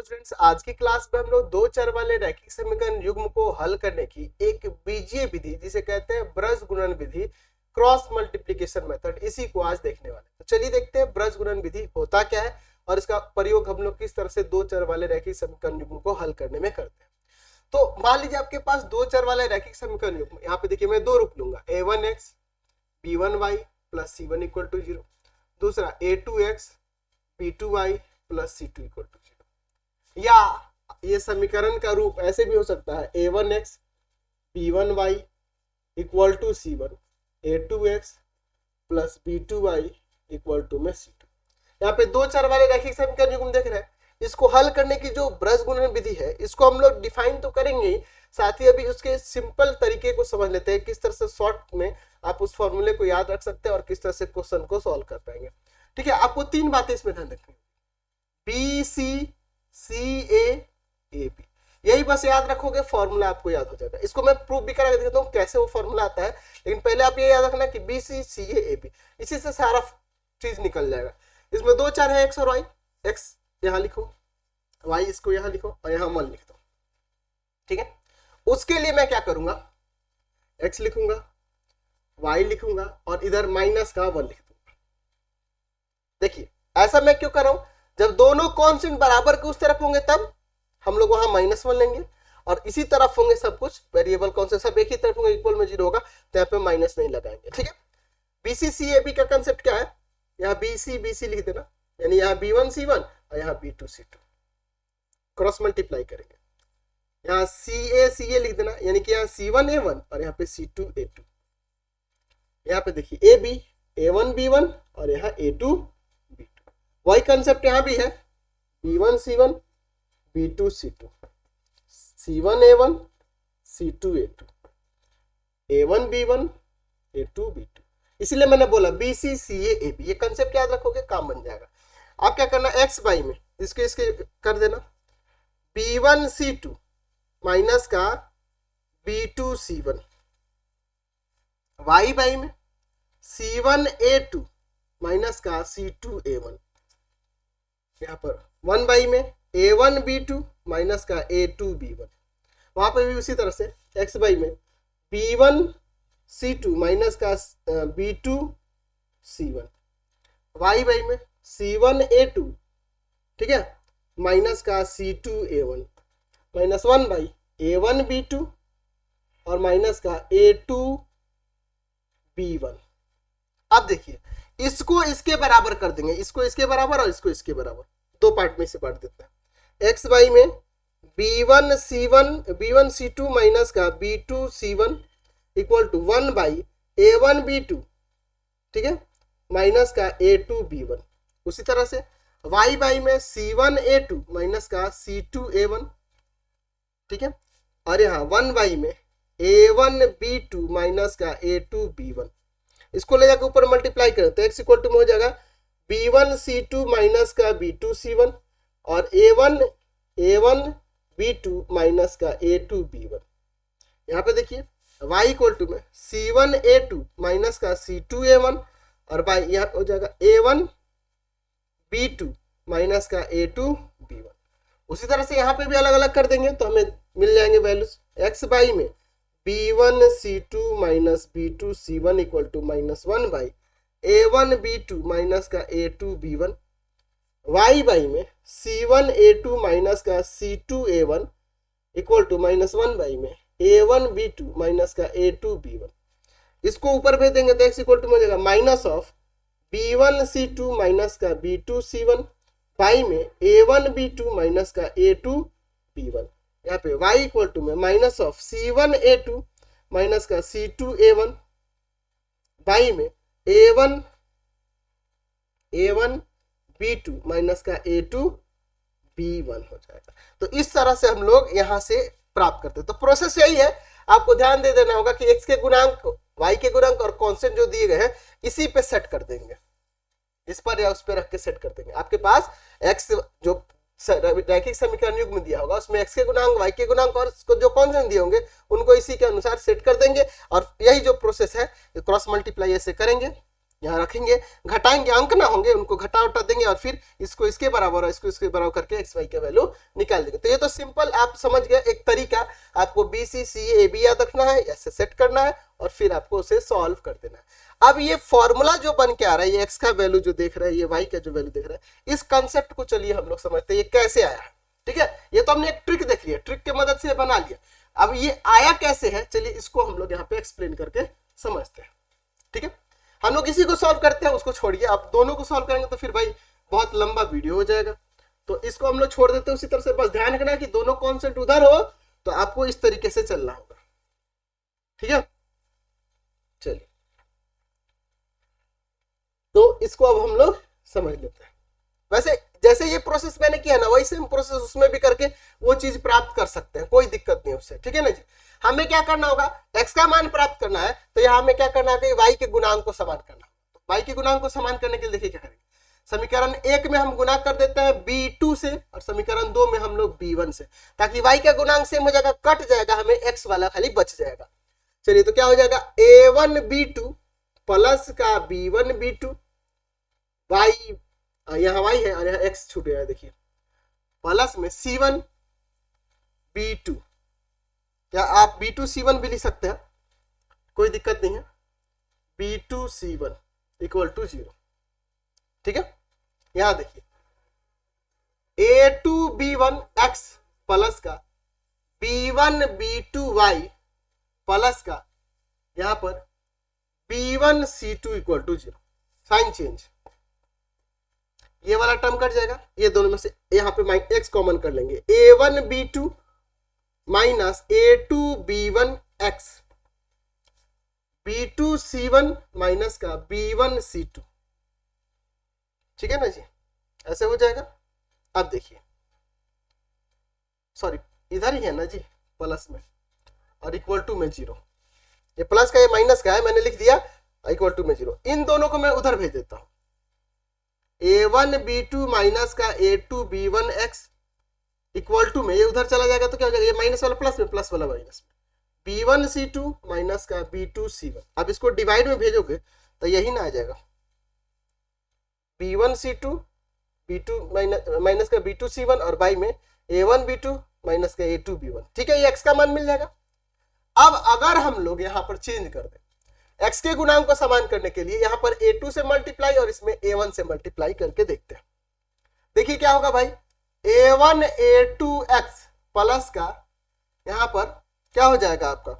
तो फ्रेंड्स आज की क्लास में हम लोग दो चर वाले रैखिक समीकरण युग्म को हल करने की एक बीजीय विधि जिसे कहते हैं ब्रज गुणन विधि क्रॉस मल्टीप्लिकेशन मेथड इसी को आज देखने वाले हैं। तो चलिए देखते हैं ब्रज गुणन विधि होता क्या है और इसका प्रयोग हम लोग किस तरह से दो चर वाले रैखिक समीकरण युग्म को हल करने में करते हैं। तो मान लीजिए आपके पास दो चर वाले रैखिक समीकरण युग्म, यहाँ पे देखिए मैं दो रूप लूंगा a1x b1y plus c1 equal to 0, दूसरा a2x b2y plus c2 equal to 0। या ये समीकरण का रूप ऐसे भी हो सकता है a1x b1y equal to c1, a2x plus b2y equal to में c2। यहाँ पे दो चर वाले रैखिक समीकरण युग्म देख रहे हैं। इसको हल करने की जो ब्रज गुणन विधि है इसको हम लोग डिफाइन तो करेंगे ही, साथ ही अभी उसके सिंपल तरीके को समझ लेते हैं, किस तरह से शॉर्ट में आप उस फॉर्मूले को याद रख सकते हैं और किस तरह से क्वेश्चन को सॉल्व कर पाएंगे। ठीक है, आपको तीन बातें इसमें ध्यान रखनी, B C C A B, यही बस याद रखोगे, फॉर्मूला आपको याद हो जाएगा। इसको मैं प्रूफ भी करा देता हूँ कैसे वो फॉर्मूला आता है, लेकिन पहले आप ये याद रखना कि B C C A B, इसी से सारा चीज निकल जाएगा। इसमें दो चर है एक्स और वाई, एक्स यहाँ लिखो, वाई इसको यहाँ लिखो और यहाँ 1 लिख दो। ठीक है, उसके लिए मैं क्या करूंगा, एक्स लिखूंगा, वाई लिखूंगा और इधर माइनस का 1 लिख दूंगा। देखिए ऐसा मैं क्यों कर रहा हूं, जब दोनों कांस्टेंट बराबर के उस तरफ होंगे तब हम लोग वहां -1 लेंगे और इसी तरफ होंगे सब कुछ वेरिएबल कांस्टेंट सब एक ही तरफ होंगे, इक्वल में 0 होगा तो यहाँ पे माइनस नहीं लगाएंगे। ठीक है, बीसीसीएबी का कंसेप्ट क्या है, यहाँ बीसी बीसी लिख देना, यानी यहाँ b1 c1 और यहाँ b2 c2, क्रॉस मल्टीप्लाई करेंगे, यहाँ ca लिख देना, यानी कि यहाँ c1 a1 और यहाँ पे c2 a2। यहाँ पे देखिए ab a1 b1 और यहाँ a2 b2, वही कंसेप्ट यहाँ भी है, b1 c1 b2 c2, c1 a1 c2 a2, a1 b1 a2 b2, इसलिए मैंने बोला B C C A B, ये कंसेप्ट याद रखोगे काम बन जाएगा। आप क्या करना, एक्स बाई में इसके इसके कर देना, b1 c2 माइनस का b2 c1, y बाई में c1 a2 माइनस का c2 a1, यहाँ पर 1 बाई में a1 b2 माइनस का a2 b1, वहां पर भी उसी तरह से x बाई में b1 c2 माइनस का b2 c1, y बाई में c1 a2, ठीक है, माइनस का c2 a1, minus 1 by a1 b2 और माइनस का a2 b1। अब देखिए इसको इसके बराबर कर देंगे, इसको इसके बराबर और इसको इसके बराबर, दो पार्ट में से बांट देते हैं। x बाई में b1 c2 माइनस का b2 c1 equal to 1 by a1 b2, ठीक है, माइनस का a2 b1। उसी तरह से y बाई में c1 a2 माइनस का c2 a1, ठीक है, और यहाँ 1 बाई में a1 b2 माइनस का a2 b1, इसको ले जाकर ऊपर मल्टीप्लाई करें तो x इक्वल टू में हो जाएगा b1 c2 माइनस का b2 c1 और a1 b2 माइनस का a2 b1। यहाँ पे देखिए y इक्वल टू में c1 a2 माइनस का c2 a1 और y यहाँ हो जाएगा a1 b2 माइनस का a2 b1। उसी तरह से यहाँ पे भी अलग अलग कर देंगे तो हमें मिल जाएंगे वैल्यूज, x बाई में b1 c2 minus b2 c1 equal to -1 by a1 b2 minus का a2 b1, y बाई में c1 a2 माइनस का c2 a1 equal to -1 by में a1 b2 माइनस का a2 b1। इसको ऊपर भेज देंगे तो x इक्वल टू हो जाएगा minus of b1 c2 minus का b2 c1 बाई में a1 b2 माइनस का a2 b1। यहाँ पे y इक्वल टू में minus of c1 a2 minus का c2 a1 बाई में a1 b2 माइनस का a2 b1 हो जाएगा। तो इस तरह से हम लोग यहाँ से प्राप्त करते हैं। तो प्रोसेस यही है, आपको ध्यान दे देना होगा कि x के गुणांक, y के गुणांक और कांस्टेंट जो दिए गए हैं इसी पे सेट कर देंगे, इस पर या उस पर रख के सेट कर देंगे। आपके पास x जो रैखिक समीकरण युग्म दिया होगा उसमें x के गुणांक, y के गुणांक और जो कांस्टेंट दिए होंगे उनको इसी के अनुसार सेट कर देंगे और यही जो प्रोसेस है क्रॉस मल्टीप्लाई ऐसे करेंगे यहाँ रखेंगे, घटाएंगे, अंक ना होंगे, उनको घटा उठा देंगे और फिर इसको इसके बराबर और इसको इसके बराबर करके एक्स वाई का वैल्यू निकाल देंगे। तो ये तो सिंपल आप समझ गए एक तरीका, आपको B C C A B याद रखना है, ऐसे सेट करना है और फिर आपको उसे सॉल्व कर देना है। अब ये फॉर्मूला जो बन के आ रहा है, ये एक्स का वैल्यू जो देख रहे हैं, ये वाई का जो वैल्यू देख रहे हैं, इस कंसेप्ट को चलिए हम लोग समझते हैं ये कैसे आया है। ठीक है, ये तो हमने एक ट्रिक देख लिया, ट्रिक की मदद से बना लिया। अब ये आया कैसे है, चलिए इसको हम लोग यहाँ पे एक्सप्लेन करके समझते हैं। ठीक है, हम लोग इसी को सॉल्व करते हैं, उसको छोड़िए, आप दोनों को सॉल्व करेंगे तो फिर भाई बहुत लंबा वीडियो हो जाएगा, तो इसको हम लोग छोड़ देते हैं उसी तरह से। बस ध्यान रखना कि दोनों कॉन्सेप्ट उधर हो तो आपको इस तरीके से चलना होगा। ठीक है, चलिए तो इसको अब हम लोग समझ लेते हैं। वैसे जैसे ये प्रोसेस मैंने किया ना, वही सेम प्रोसेस उसमें भी करके वो चीज प्राप्त कर सकते हैं, कोई दिक्कत नहीं उससे। ठीक है ना जी, हमें क्या करना होगा, x का मान प्राप्त करना है तो यहाँ हमें क्या करना है, y के गुणांक को समान करना। तो y के गुणांक को समान करने के लिए देखिए क्या करेंगे, समीकरण 1 में हम गुणा कर देते हैं b2 से और समीकरण 2 में हम लोग b1 से, ताकि y का गुणांक सेम हो जाएगा, कट जाएगा, हमें x वाला खाली बच जाएगा। चलिए तो क्या हो जाएगा, a1b2 प्लस का b1b2, y यहाँ y है और यहाँ x छूट गया, देखिए प्लस में c1b2, क्या आप b2 c1 भी लिख सकते हैं, कोई दिक्कत नहीं है, b2 c1 इक्वल टू 0। ठीक है, यहां देखिए a2 b1 x प्लस का b1 b2 y प्लस का यहां पर b1 c2 equal to 0। Sign change, ये वाला टर्म कट जाएगा, ये दोनों में से यहाँ पे x कॉमन कर लेंगे, a1 b2 minus a2 b1 x, b2 c1 minus का b1 c2। ठीक है ना जी, ऐसे हो जाएगा। अब देखिए, सॉरी इधर ही है ना जी, प्लस में और इक्वल टू में 0, ये प्लस का ये माइनस का है, मैंने लिख दिया इक्वल टू में 0। इन दोनों को मैं उधर भेज देता हूं, a1 b2 माइनस का a2 b1 x equal to में, ये उधर चला जाएगा तो क्या हो जाएगा, ये माइनस वाला प्लस में, प्लस वाला माइनस में, b1 c2 माइनस का b2 c1। अब इसको डिवाइड में भेजोगे तो यही ना आ जाएगा, b1 c2 b2 माइनस का b2 c1 और बाई में a1 b2 माइनस का a2 b1। ठीक है, ये x का मान मिल जाएगा। अब अगर हम लोग यहाँ पर चेंज कर दें, x के गुणांक को समान करने के लिए यहाँ पर a2 से मल्टीप्लाई और इसमें a1 से मल्टीप्लाई करके देखते हैं। देखिए क्या होगा भाई, a1 a2x प्लस का यहां पर क्या हो जाएगा आपका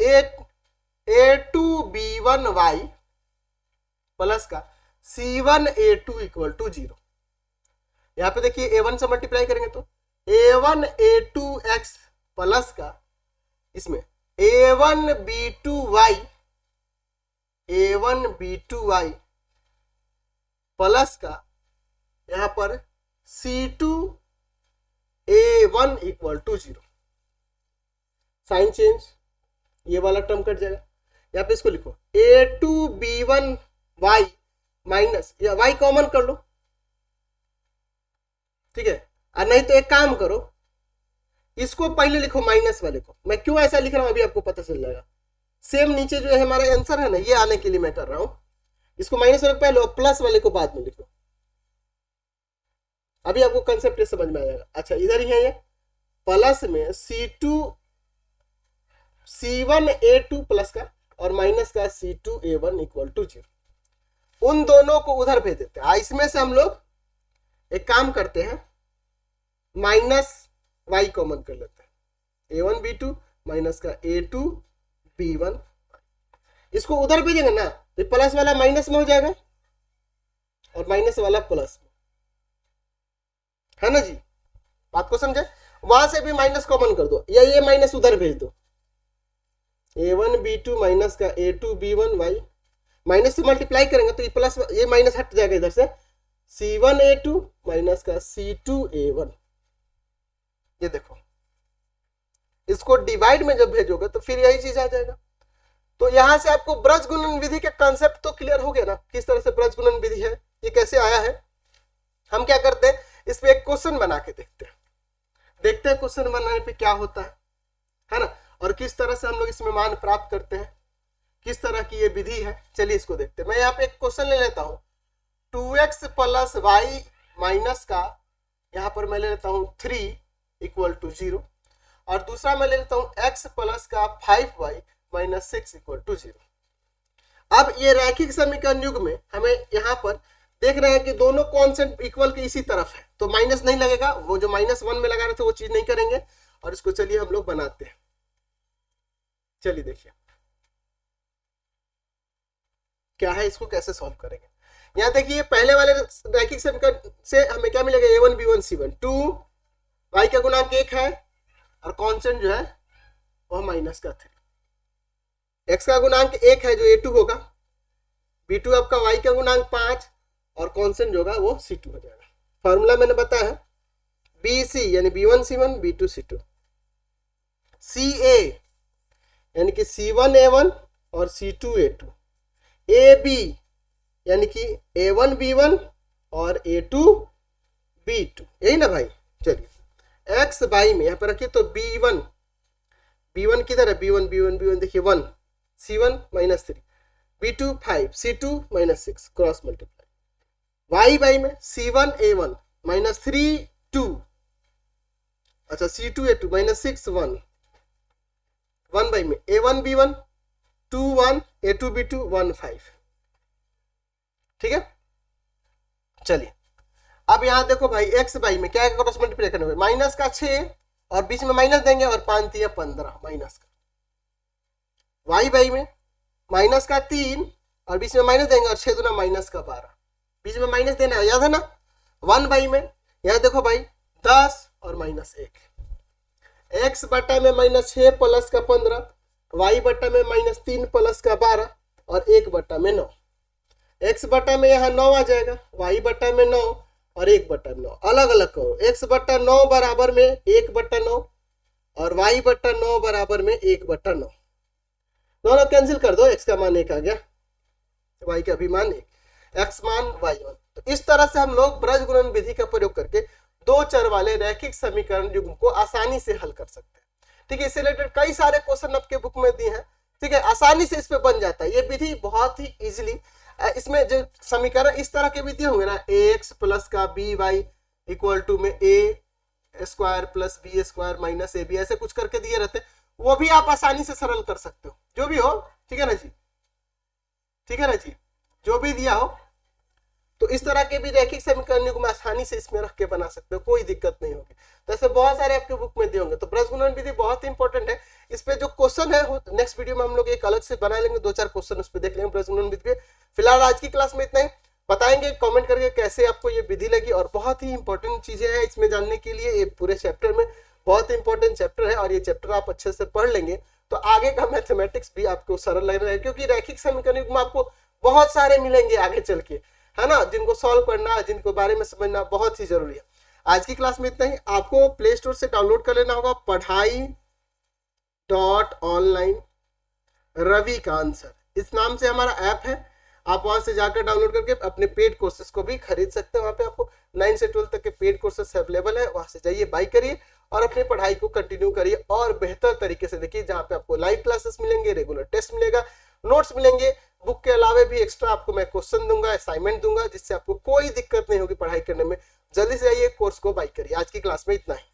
a2 b1 y प्लस का c1 a2 इक्वल टू 0। यहां पे देखिए a1 से मल्टीप्लाई करेंगे तो a1 a2x प्लस का इसमें a1 b2y प्लस का यहां पर c2 a1 equal to 0। Sign change, ये वाला टर्म कट जाएगा, यहाँ पे इसको लिखो a2 b1 y माइनस, या y कॉमन कर लो। ठीक है, और नहीं तो एक काम करो, इसको पहले लिखो माइनस वाले को। मैं क्यों ऐसा लिख रहा हूं अभी आपको पता चल जाएगा। सेम नीचे जो है हमारा आंसर है ना, ये आने के लिए मैं कर रहा हूं, इसको माइनस वाले को पहले और प्लस वाले को बाद में लिखो, अभी आपको कंसेप्ट समझ में आ जाएगा। अच्छा इधर ही है ये प्लस में c1 a2 प्लस का और माइनस का c2 a1 इक्वल टू 0। उन दोनों को उधर भेज देते हैं। इसमें से हम लोग एक काम करते हैं, माइनस y कॉमन कर लेते हैं, a1 b2 माइनस का a2 b1। इसको उधर भेजेंगे ना तो प्लस वाला माइनस में हो जाएगा और माइनस वाला प्लस में, है ना जी, बात को समझे। वहां से भी माइनस कॉमन कर दो या ये माइनस उधर भेज दो, a1 b2 माइनस का a2 b1 y, माइनस से मल्टीप्लाई करेंगे तो ये प्लस, ये माइनस हट जाएगा इधर से, c1 a2 माइनस का c2 a1। ये देखो, इसको डिवाइड में जब भेजोगे तो फिर यही चीज आ जाएगा। तो यहां से आपको ब्रज गुणन विधि का कॉन्सेप्ट तो क्लियर हो गया ना, किस तरह से ब्रज गुणन विधि है, ये कैसे आया है। हम क्या करते हैं, इस पे एक क्वेश्चन बना के देखते हैं क्वेश्चन बनाने पे क्या होता है ना, और किस तरह से हम लोग इसमें मान प्राप्त करते हैं। किस तरह की ये विधि है, चलिए इसको देखते हैं। मैं यहाँ पे एक क्वेश्चन ले लेता हूँ, 2x प्लस वाई माइनस का, यहाँ पर मैं ले लेता हूँ 3 इक्वल टू 0, और दूसरा मैं ले लेता हूँ x प्लस का 5y माइनस 6 इक्वल टू 0। अब ये रैखिक समीकरण युग में हमें यहाँ पर देख रहे हैं कि दोनों कॉन्सेंट इक्वल के इसी तरफ है, तो माइनस नहीं लगेगा, वो जो -1 में लगा रहे थे वो चीज नहीं करेंगे। और इसको चलिए हम लोग बनाते हैं, चलिए देखिए क्या है, इसको कैसे सॉल्व करेंगे। यहाँ देखिए पहले वाले रैखिक समीकरण से हमें क्या मिलेगा, a1 b1 c1, 2 y का गुणांक 1 है और कांस्टेंट जो है वह माइनस का 3, x का गुणांक 1 है जो a2 होगा, b2 आपका y का गुणांक 5 और कांस्टेंट जो होगा वो c2 हो जाएगा। फॉर्मूला मैंने बताया है bc यानी b1 c1 b2 c2, ca यानी कि c1 a1 और c2 a2, ab यानी कि a1 b1 और a2 b2, यही ना भाई। चलिए x बाई में यहाँ पर रखिए तो b1 किधर है, b1 देखिए 1, c1 -3, b2 5, c2 -6, cross multiply. y by में c1 a1 -3 2, अच्छा c2 a2 -6 1, 1 बाई में a1 b1 2 1, a2 b2 1 5, ठीक है। चलिए अब यहां देखो भाई x बाई में क्या है, क्रॉस मल्टीप्लाई करने में माइनस का 6 और बीच में माइनस देंगे और 5 3 15 माइनस का, y बाई में माइनस का 3 और बीच में माइनस देंगे और 6 दूना माइनस का 12, बीच में माइनस देना है, याद है ना। 1 बाई में यहाँ देखो भाई 10 और -1, x बटा में -6 प्लस का 15, y बटा में -3 प्लस का 12 और 1 बटा में 9, x बटा में यहाँ 9 आ जाएगा, y बटा में 9 और 1 बटा में 9, अलग अलग करो, x बटा 9 बराबर में 1 बटा 9 और y बटा 9 बराबर में 1 बटा 9, दोनों कैंसिल कर दो, x का मान 1 आ गया, y का भी मान 1, x मान y1। तो इस तरह से हम लोग ब्रजगुणन विधि का प्रयोग करके दो चर वाले रैखिक समीकरण युग्म को आसानी से हल कर सकते हैं, ठीक है। इससे रिलेटेड कई सारे क्वेश्चन आपके बुक में दिए हैं, ठीक है, आसानी से इस पे बन जाता है ये विधि बहुत ही इजीली। इसमें जो समीकरण इस तरह के विधि होंगे ना, ax प्लस का by इक्वल टू में a square plus b square minus ab, ऐसे कुछ करके दिए रहते हैं, वो भी आप आसानी से सरल कर सकते हो, जो भी हो, ठीक है ना जी, ठीक है ना जी, जो भी दिया हो। तो इस तरह के भी रैखिक समीकरणों को आसानी से इसमें रख के बना सकते हो, कोई दिक्कत नहीं होगी। तो ऐसे बहुत सारे आपके बुक में दिए होंगे। तो ब्रजगुणन विधि बहुत ही इंपॉर्टेंट है, इस पे जो क्वेश्चन है नेक्स्ट वीडियो में हम लोग एक अलग से बना लेंगे, 2-4 क्वेश्चन उस पर देख लेंगे ब्रजगुणन विधि पे। फिलहाल आज की क्लास में इतना ही, बताएंगे कमेंट करके कैसे आपको ये विधि लगी, और बहुत ही इंपॉर्टेंट चीजें हैं इसमें जानने के लिए। ये पूरे चैप्टर में बहुत इंपॉर्टेंट चैप्टर है, और ये चैप्टर आप अच्छे से पढ़ लेंगे तो आगे का मैथमेटिक्स भी आपको सरल लगने लगेगा, क्योंकि रैखिक समीकरण में आपको बहुत सारे मिलेंगे आगे चल के, है ना, जिनको सॉल्व करना, जिनको बारे में समझना बहुत ही जरूरी है। आज की क्लास में इतना ही। आपको प्ले स्टोर से डाउनलोड कर लेना होगा पढ़ाई.online रवि का आंसर, इस नाम से हमारा ऐप है। आप वहां से जाकर डाउनलोड करके अपने पेड कोर्सेज को भी खरीद सकते हैं। वहां पे आपको 9 से 12 तक के पेड कोर्सेज अवेलेबल है, वहां से जाइए, बाई करिए और अपनी पढ़ाई को कंटिन्यू करिए, और बेहतर तरीके से देखिए, जहाँ पे आपको लाइव क्लासेस मिलेंगे, रेगुलर टेस्ट मिलेगा, नोट्स मिलेंगे, बुक के अलावा भी एक्स्ट्रा आपको मैं क्वेश्चन दूंगा, असाइनमेंट दूंगा, जिससे आपको कोई दिक्कत नहीं होगी पढ़ाई करने में। जल्दी से आइए, कोर्स को बाई करिए। आज की क्लास में इतना ही।